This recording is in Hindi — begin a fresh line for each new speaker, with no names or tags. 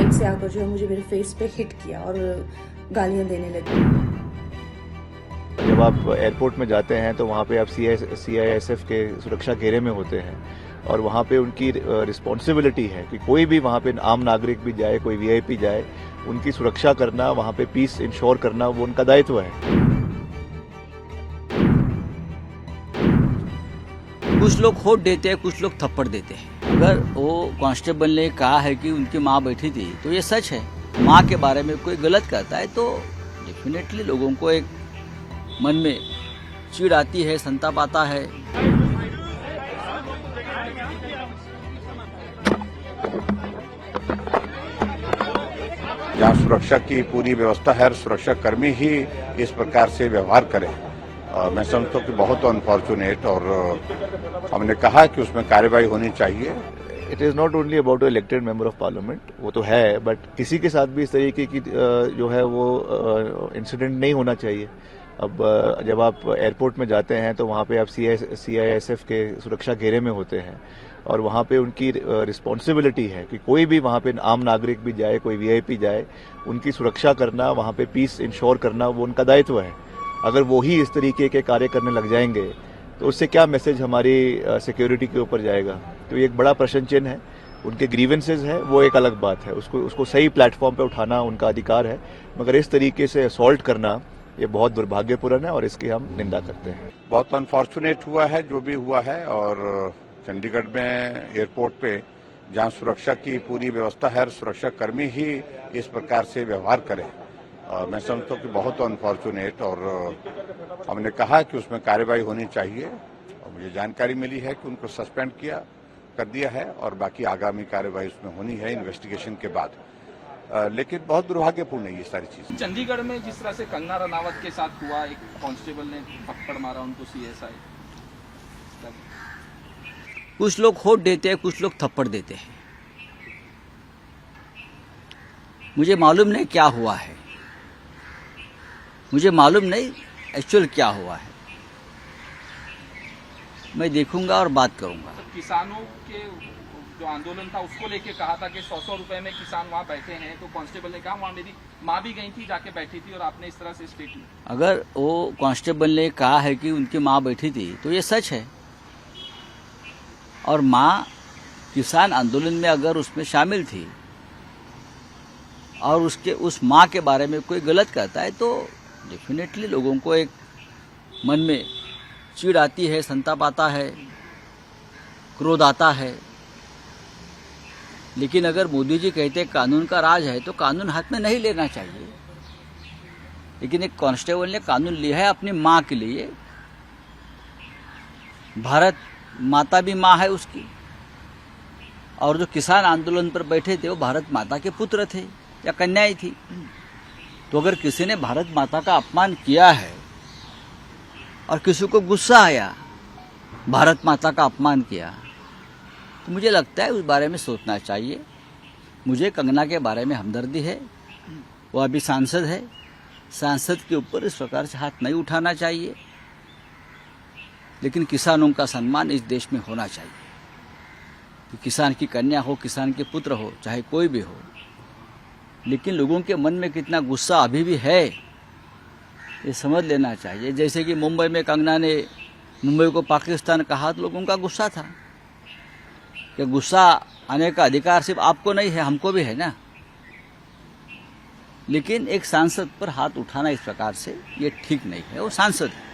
बाइक से आकर जो है मुझे मेरे फेस पे हिट किया और गालियां देने लगी।
जब आप एयरपोर्ट में जाते हैं तो वहाँ पे आप CISF के सुरक्षा घेरे में होते हैं और वहाँ पे उनकी रिस्पॉन्सिबिलिटी है कि कोई भी वहाँ पे आम नागरिक भी जाए, कोई VIP जाए, उनकी सुरक्षा करना, वहाँ पे पीस इंश्योर करना वो उनका दायित्व है।
कुछ लोग होट देते हैं, कुछ लोग थप्पड़ देते हैं। अगर वो कांस्टेबल ने कहा है कि उनकी माँ बैठी थी तो ये सच है। माँ के बारे में कोई गलत करता है तो डेफिनेटली लोगों को एक मन में चिढ़ आती है, संताप आता है।
जहाँ सुरक्षा की पूरी व्यवस्था है, सुरक्षा कर्मी ही इस प्रकार से व्यवहार करें, मैं समझता हूँ कि बहुत अनफॉर्चुनेट, और हमने कहा कि उसमें कार्रवाई होनी चाहिए।
It is not only about elected member of parliament, वो तो है, बट किसी के साथ भी इस तरीके की जो है वो इंसिडेंट नहीं होना चाहिए। अब जब आप एयरपोर्ट में जाते हैं तो वहाँ पे आप CISF के सुरक्षा घेरे में होते हैं और वहाँ पे उनकी रिस्पॉन्सिबिलिटी है कि कोई भी वहाँ पे आम नागरिक भी जाए, कोई VIP जाए, उनकी सुरक्षा करना, वहाँ पे पीस इंश्योर करना वो उनका दायित्व है। अगर वो ही इस तरीके के कार्य करने लग जाएंगे तो उससे क्या मैसेज हमारी सिक्योरिटी के ऊपर जाएगा? तो ये एक बड़ा प्रश्न चिन्ह है। उनके ग्रीवेंसेज है वो एक अलग बात है, उसको सही प्लेटफॉर्म पे उठाना उनका अधिकार है, मगर इस तरीके से असॉल्ट करना ये बहुत दुर्भाग्यपूर्ण है और इसकी हम निंदा करते हैं।
बहुत अनफॉर्चुनेट हुआ है जो भी हुआ है, और चंडीगढ़ में एयरपोर्ट पे जहाँ सुरक्षा की पूरी व्यवस्था है, सुरक्षा कर्मी ही इस प्रकार से व्यवहार करें, मैं समझता हूँ कि बहुत अनफॉर्चुनेट, और हमने कहा कि उसमें कार्रवाई होनी चाहिए, और मुझे जानकारी मिली है कि उनको सस्पेंड कर दिया है और बाकी आगामी कार्रवाई उसमें होनी है इन्वेस्टिगेशन के बाद। लेकिन बहुत दुर्भाग्यपूर्ण है ये सारी चीज।
चंडीगढ़ में जिस तरह से कंगना रनावत के साथ हुआ, एक कांस्टेबल ने थप्पड़ मारा उनको, CSI।
कुछ लोग होट देते हैं, कुछ लोग थप्पड़ देते हैं। मुझे मालूम नहीं क्या हुआ है, मुझे मालूम नहीं एक्चुअल क्या हुआ है। मैं देखूंगा और बात करूंगा।
किसानों के जो आंदोलन था उसको लेके कहा था कि 100 रुपए में किसान वहाँ बैठे हैं, तो कांस्टेबल ने कहा वहाँ मेरी माँ भी गई थी, जाके बैठी थी, और आपने इस तरह से स्टेटमेंट।
अगर वो कांस्टेबल ने कहा है कि उनकी माँ बैठी थी तो ये सच है, और माँ किसान आंदोलन में अगर उसमें शामिल थी और उस माँ के बारे में कोई गलत करता है तो डेफिनेटली लोगों को एक मन में चिढ़ आती है, संताप आता है, क्रोध आता है। लेकिन अगर मोदी जी कहते कानून का राज है तो कानून हाथ में नहीं लेना चाहिए। लेकिन एक कांस्टेबल ने कानून लिया है अपनी माँ के लिए। भारत माता भी माँ है उसकी, और जो किसान आंदोलन पर बैठे थे वो भारत माता के पुत्र थे या कन्याएं थी। तो अगर किसी ने भारत माता का अपमान किया है और किसी को गुस्सा आया, भारत माता का अपमान किया, तो मुझे लगता है उस बारे में सोचना चाहिए। मुझे कंगना के बारे में हमदर्दी है, वो अभी सांसद है, सांसद के ऊपर इस प्रकार से हाथ नहीं उठाना चाहिए। लेकिन किसानों का सम्मान इस देश में होना चाहिए। तो किसान की कन्या हो, किसान के पुत्र हो, चाहे कोई भी हो, लेकिन लोगों के मन में कितना गुस्सा अभी भी है ये समझ लेना चाहिए। जैसे कि मुंबई में कंगना ने मुंबई को पाकिस्तान कहा तो लोगों का गुस्सा था कि गुस्सा आने का अधिकार सिर्फ आपको नहीं है, हमको भी है ना। लेकिन एक सांसद पर हाथ उठाना इस प्रकार से ये ठीक नहीं है, वो सांसद है।